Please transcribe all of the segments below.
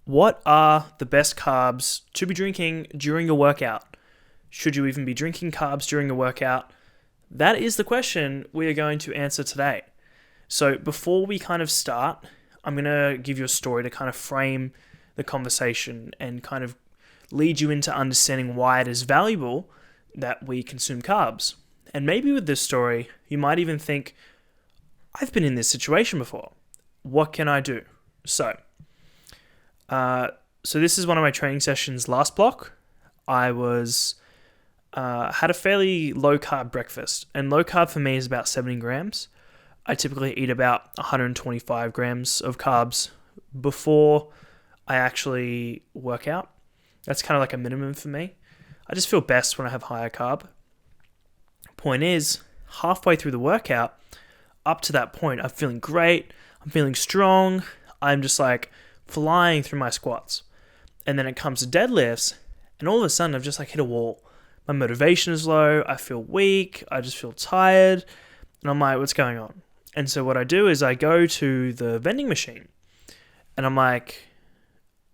What are the best carbs to be drinking during a workout? Should you even be drinking carbs during a workout? That is the question we are going to answer today. So before we kind of start, I'm going to give you a story to kind of frame the conversation and kind of lead you into understanding why it is valuable that we consume carbs. And maybe with this story, you might even think, I've been in this situation before. What can I do? So this is one of my training sessions last block. I had a fairly low carb breakfast, and low carb for me is about 70 grams. I typically eat about 125 grams of carbs before I actually work out. That's kind of like a minimum for me. I just feel best when I have higher carb. Point is, halfway through the workout, up to that point, I'm feeling great. I'm feeling strong. I'm just like flying through my squats. And then it comes to deadlifts, and all of a sudden I've just like hit a wall. My motivation is low. I feel weak. I just feel tired. And I'm like, what's going on? And so what I do is I go to the vending machine, and I'm like,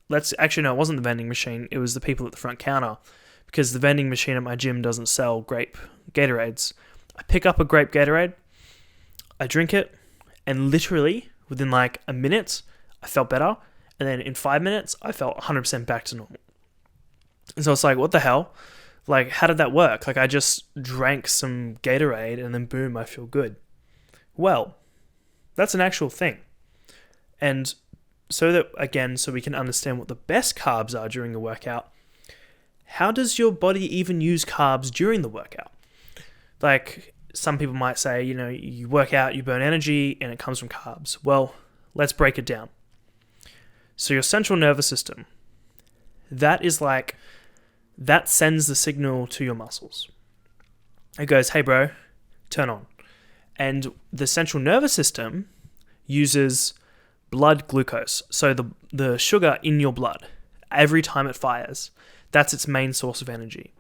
it wasn't the vending machine. It was the people at the front counter, because the vending machine at my gym doesn't sell grape Gatorades. I pick up a grape Gatorade, I drink it, and literally within like a minute, I felt better. And then in 5 minutes, I felt 100% back to normal. And so it's like, what the hell? Like, how did that work? Like, I just drank some Gatorade and then boom, I feel good. Well, that's an actual thing. And so we can understand what the best carbs are during a workout, how does your body even use carbs during the workout? Like, some people might say, you work out, you burn energy, and it comes from carbs. Well, let's break it down. So your central nervous system, that sends the signal to your muscles. It goes, hey bro, turn on. And the central nervous system uses blood glucose, so the sugar in your blood, every time it fires. That's its main source of energy.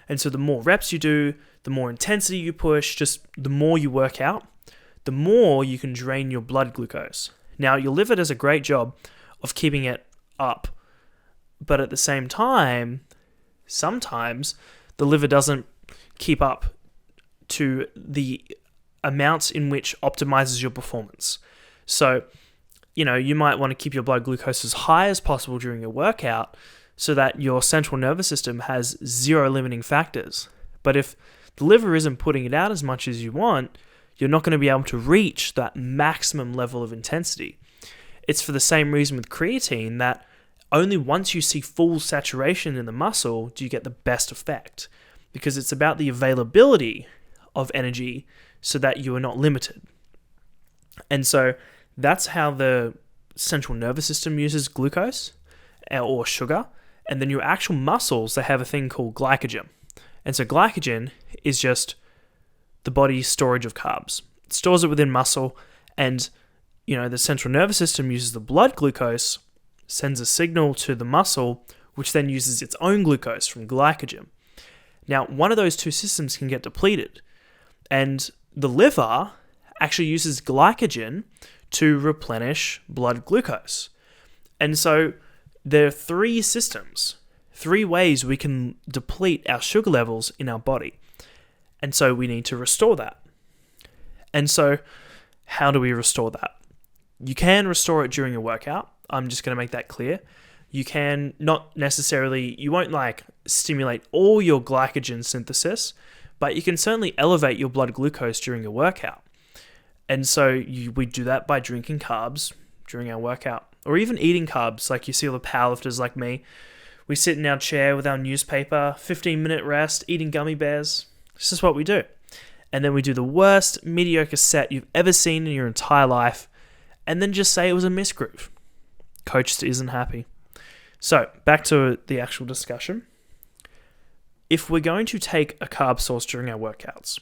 And so the more reps you do, the more intensity you push, just the more you work out, the more you can drain your blood glucose. Now, your liver does a great job of keeping it up, but at the same time, sometimes the liver doesn't keep up to the amounts in which optimizes your performance. So, you might want to keep your blood glucose as high as possible during your workout so that your central nervous system has zero limiting factors. But if the liver isn't putting it out as much as you want, you're not going to be able to reach that maximum level of intensity. It's for the same reason with creatine that only once you see full saturation in the muscle do you get the best effect, because it's about the availability of energy so that you are not limited. And so that's how the central nervous system uses glucose or sugar. And then your actual muscles, they have a thing called glycogen. And so glycogen is just the body's storage of carbs. It stores it within muscle, and the central nervous system uses the blood glucose, sends a signal to the muscle, which then uses its own glucose from glycogen. Now, one of those two systems can get depleted, and the liver actually uses glycogen to replenish blood glucose. And so there are three ways we can deplete our sugar levels in our body. And so we need to restore that. And so how do we restore that? You can restore it during a workout. I'm just going to make that clear. You can not necessarily, you won't stimulate all your glycogen synthesis, but you can certainly elevate your blood glucose during a workout. And so we do that by drinking carbs during our workout, or even eating carbs. Like you see all the powerlifters like me. We sit in our chair with our newspaper, 15-minute rest, eating gummy bears. It's just what we do. And then we do the worst mediocre set you've ever seen in your entire life, and then just say it was a misgroove. Coach isn't happy. So, back to the actual discussion. If we're going to take a carb source during our workouts,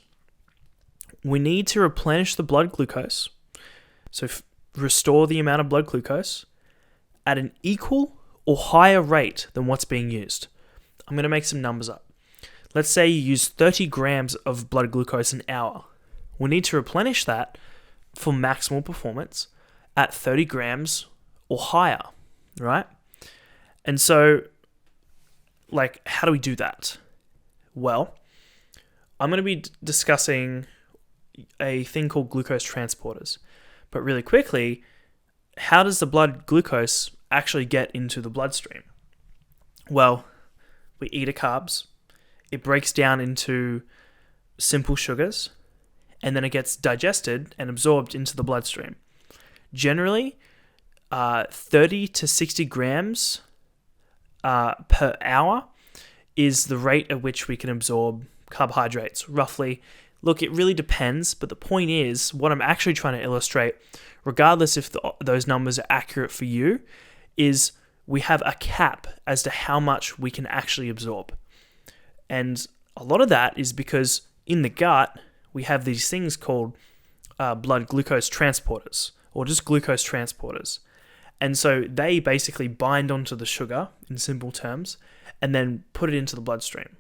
we need to replenish the blood glucose, so restore the amount of blood glucose at an equal or higher rate than what's being used. I'm going to make some numbers up. Let's say you use 30 grams of blood glucose an hour. We need to replenish that for maximal performance at 30 grams or higher, right? And so, like, how do we do that? Well, I'm going to be discussing a thing called glucose transporters. But really quickly, how does the blood glucose actually get into the bloodstream? Well, we eat a carbs, it breaks down into simple sugars, and then it gets digested and absorbed into the bloodstream. Generally, 30 to 60 grams per hour is the rate at which we can absorb carbohydrates, roughly. Look, it really depends, but the point is, what I'm actually trying to illustrate, regardless if those numbers are accurate for you, is we have a cap as to how much we can actually absorb. And a lot of that is because in the gut, we have these things called blood glucose transporters, or just glucose transporters. And so they basically bind onto the sugar, in simple terms, and then put it into the bloodstream.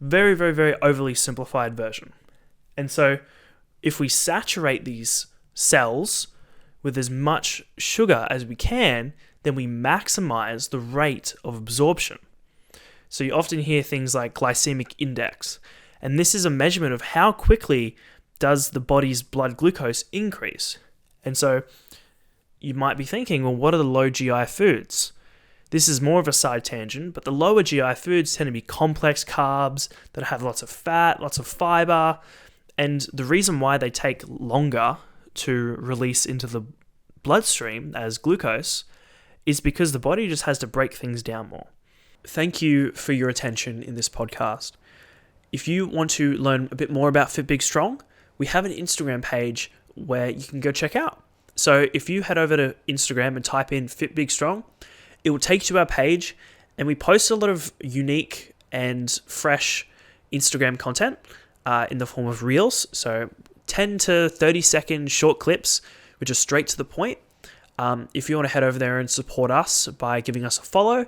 Very, very, very overly simplified version. And so if we saturate these cells with as much sugar as we can, then we maximize the rate of absorption. So you often hear things like glycemic index, and this is a measurement of how quickly does the body's blood glucose increase. And so you might be thinking, well, what are the low GI foods? This is more of a side tangent, but the lower GI foods tend to be complex carbs that have lots of fat, lots of fiber, and the reason why they take longer to release into the bloodstream as glucose is because the body just has to break things down more. Thank you for your attention in this podcast. If you want to learn a bit more about FitBigStrong, we have an Instagram page where you can go check out. So if you head over to Instagram and type in FitBigStrong, it will take you to our page, and we post a lot of unique and fresh Instagram content in the form of reels. So 10 to 30 second short clips, which are straight to the point. If you want to head over there and support us by giving us a follow,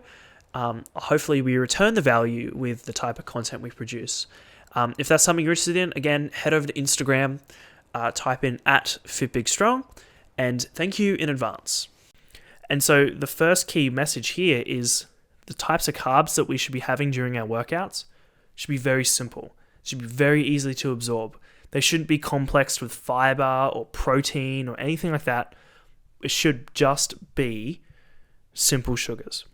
hopefully we return the value with the type of content we produce. If that's something you're interested in, again, head over to Instagram, type in @FitBigStrong, and thank you in advance. And so the first key message here is the types of carbs that we should be having during our workouts should be very simple. Should be very easy to absorb. They shouldn't be complexed with fiber or protein or anything like that. It should just be simple sugars.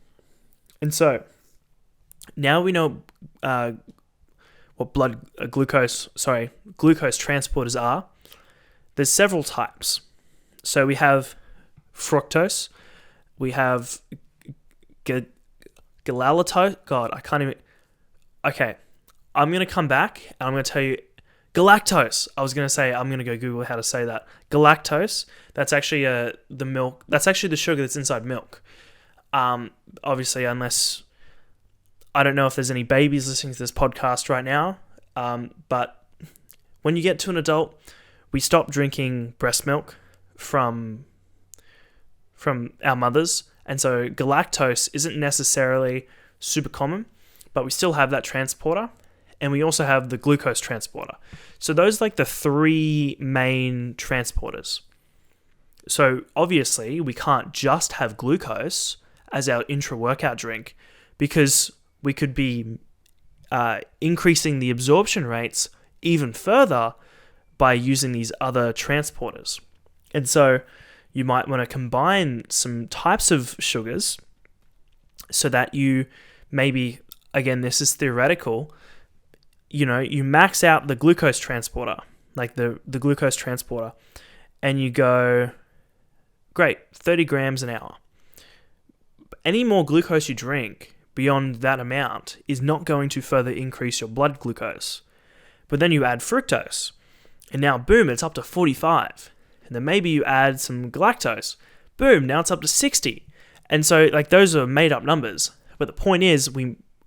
And so now we know what glucose transporters are. There's several types. So we have fructose, we have galactose. God, I can't even. Okay, I'm going to come back and I'm going to tell you galactose. I was going to say, I'm going to go Google how to say that. Galactose, that's actually the milk. That's actually the sugar that's inside milk. Obviously, unless, I don't know if there's any babies listening to this podcast right now, but when you get to an adult, we stop drinking breast milk from our mothers, and so galactose isn't necessarily super common, but we still have that transporter, and we also have the glucose transporter. So those are like the three main transporters. So obviously we can't just have glucose as our intra-workout drink, because we could be increasing the absorption rates even further by using these other transporters. And so you might want to combine some types of sugars so that you maybe, again, this is theoretical, you max out the glucose transporter, like the glucose transporter, and you go, great, 30 grams an hour. Any more glucose you drink beyond that amount is not going to further increase your blood glucose. But then you add fructose, and now boom, it's up to 45. And then maybe you add some galactose. Boom, now it's up to 60. And so like those are made up numbers. But the point is,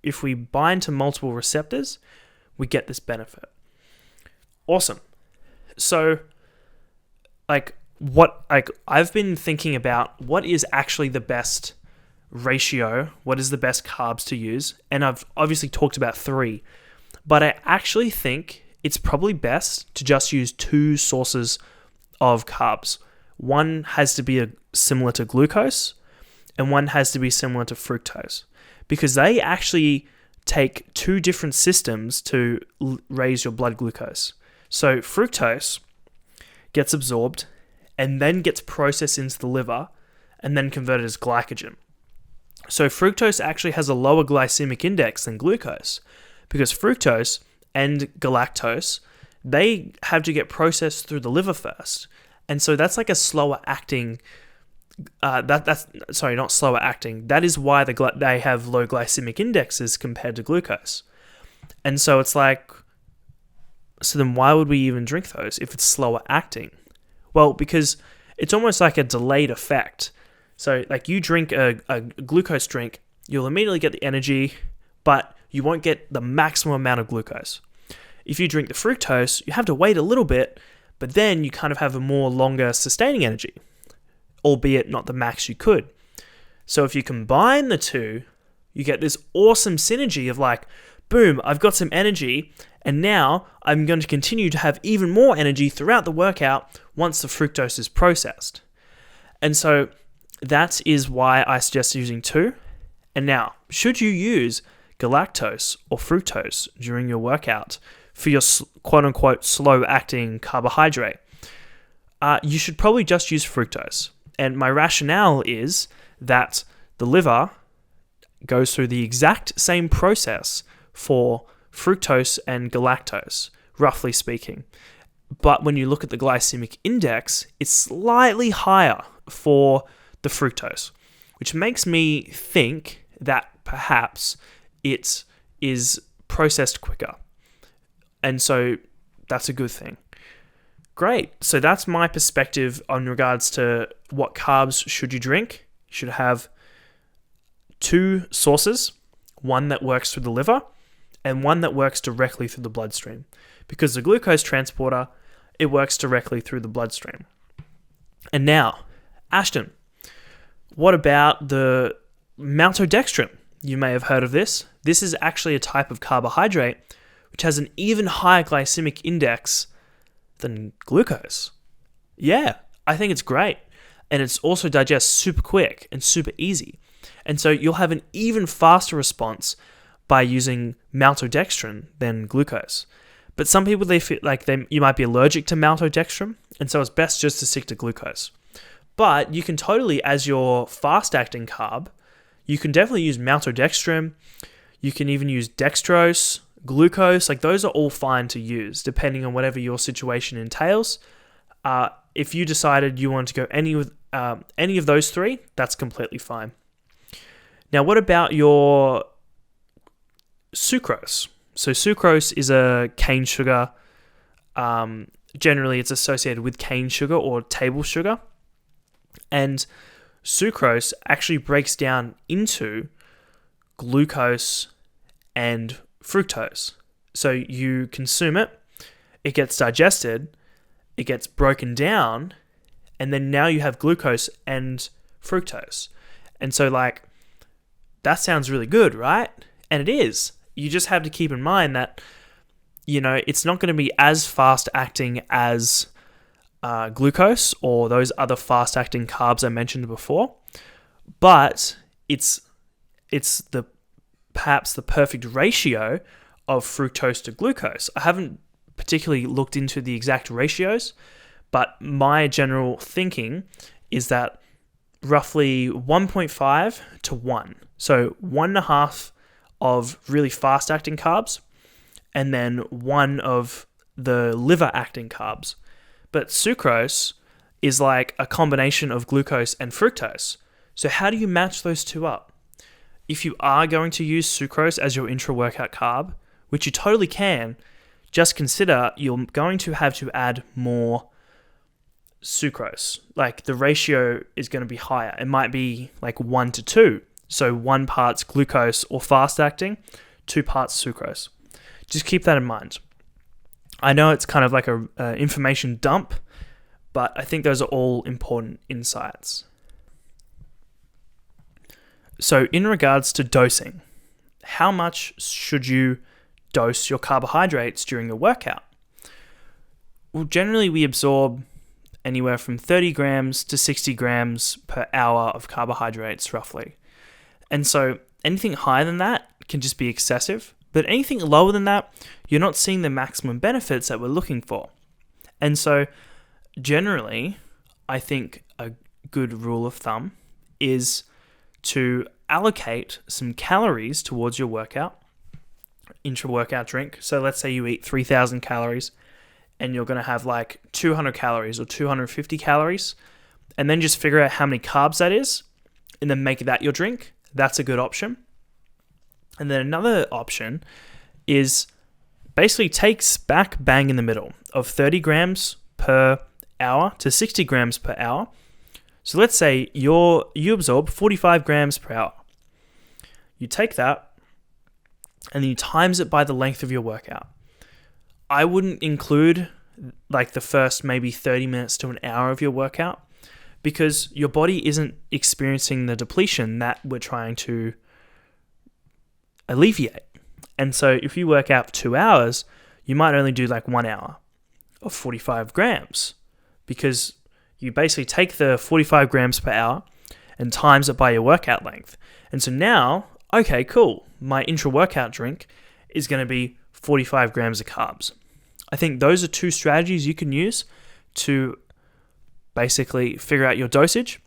if we bind to multiple receptors, we get this benefit. Awesome. So I've been thinking about what is actually the best ratio, what is the best carbs to use, and I've obviously talked about 3, but I actually think it's probably best to just use 2 sources of carbs. One has to be similar to glucose, and one has to be similar to fructose, because they actually take two different systems to raise your blood glucose. So fructose gets absorbed and then gets processed into the liver and then converted as glycogen. So fructose actually has a lower glycemic index than glucose, because fructose and galactose, they have to get processed through the liver first. And so that's like a slower acting, not slower acting. That is why they have low glycemic indexes compared to glucose. And so it's like, so then why would we even drink those if it's slower acting? Well, because it's almost like a delayed effect. So like you drink a glucose drink, you'll immediately get the energy, but you won't get the maximum amount of glucose. If you drink the fructose, you have to wait a little bit, but then you kind of have a more longer sustaining energy, albeit not the max you could. So if you combine the two, you get this awesome synergy of like, boom, I've got some energy, and now I'm going to continue to have even more energy throughout the workout once the fructose is processed. And so that is why I suggest using two. And now, should you use galactose or fructose during your workout for your quote-unquote slow-acting carbohydrate, you should probably just use fructose. And my rationale is that the liver goes through the exact same process for fructose and galactose, roughly speaking. But when you look at the glycemic index, it's slightly higher for the fructose, which makes me think that perhaps it is processed quicker. And so that's a good thing. Great. So that's my perspective on regards to what carbs should you drink. You should have two sources, one that works through the liver and one that works directly through the bloodstream. Because the glucose transporter, it works directly through the bloodstream. And now, Ashton, what about the maltodextrin? You may have heard of this. This is actually a type of carbohydrate which has an even higher glycemic index than glucose. Yeah, I think it's great. And it's also digests super quick and super easy. And so you'll have an even faster response by using maltodextrin than glucose. But some people, they feel like you might be allergic to maltodextrin, and so it's best just to stick to glucose. But you can totally, as your fast-acting carb, you can definitely use maltodextrin. You can even use dextrose, glucose. Like those are all fine to use, depending on whatever your situation entails. If you decided you wanted to go any of those three, that's completely fine. Now, what about your sucrose? So sucrose is a cane sugar. Generally, it's associated with cane sugar or table sugar. And sucrose actually breaks down into glucose and fructose. So you consume it, it gets digested, it gets broken down, and then now you have glucose and fructose. And so like, that sounds really good, right? And it is. You just have to keep in mind that, it's not going to be as fast acting as glucose or those other fast acting carbs I mentioned before, but it's perhaps the perfect ratio of fructose to glucose. I haven't particularly looked into the exact ratios, but my general thinking is that roughly 1.5 to 1. So 1.5 of really fast-acting carbs, and then 1 of the liver-acting carbs. But sucrose is like a combination of glucose and fructose. So how do you match those two up? If you are going to use sucrose as your intra-workout carb, which you totally can, just consider you're going to have to add more sucrose. Like the ratio is going to be higher. It might be like 1 to 2. So 1 part's glucose or fast acting, 2 parts sucrose. Just keep that in mind. I know it's kind of like a information dump, but I think those are all important insights. So in regards to dosing, how much should you dose your carbohydrates during a workout? Well, generally we absorb anywhere from 30 grams to 60 grams per hour of carbohydrates, roughly. And so anything higher than that can just be excessive, but anything lower than that, you're not seeing the maximum benefits that we're looking for. And so generally, I think a good rule of thumb is to allocate some calories towards your workout, intra-workout drink. So let's say you eat 3,000 calories and you're going to have like 200 calories or 250 calories, and then just figure out how many carbs that is and then make that your drink. That's a good option. And then another option is basically takes back bang in the middle of 30 grams per hour to 60 grams per hour. So let's say you absorb 45 grams per hour. You take that and then you times it by the length of your workout. I wouldn't include like the first maybe 30 minutes to an hour of your workout, because your body isn't experiencing the depletion that we're trying to alleviate. And so if you work out for 2 hours, you might only do like 1 hour of 45 grams, because you basically take the 45 grams per hour and times it by your workout length. And so now, okay, cool, my intra-workout drink is going to be 45 grams of carbs. I think those are two strategies you can use to basically figure out your dosage,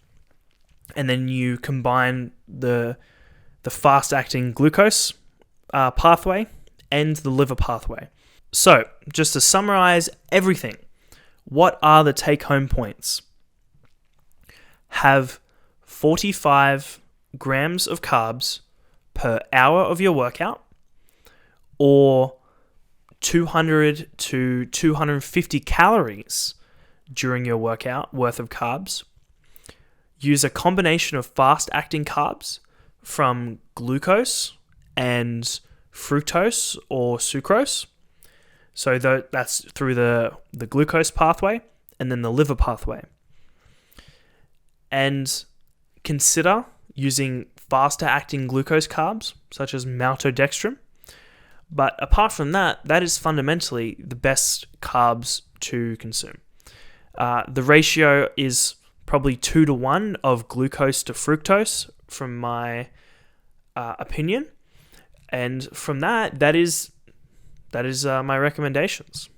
and then you combine the fast-acting glucose pathway and the liver pathway. So, just to summarize everything, what are the take-home points? Have 45 grams of carbs per hour of your workout, or 200 to 250 calories during your workout worth of carbs. Use a combination of fast-acting carbs from glucose and fructose or sucrose. So that's through the glucose pathway and then the liver pathway. And consider using faster-acting glucose carbs, such as maltodextrin. But apart from that, that is fundamentally the best carbs to consume. The ratio is probably 2 to 1 of glucose to fructose, from my opinion. And from that is my recommendations.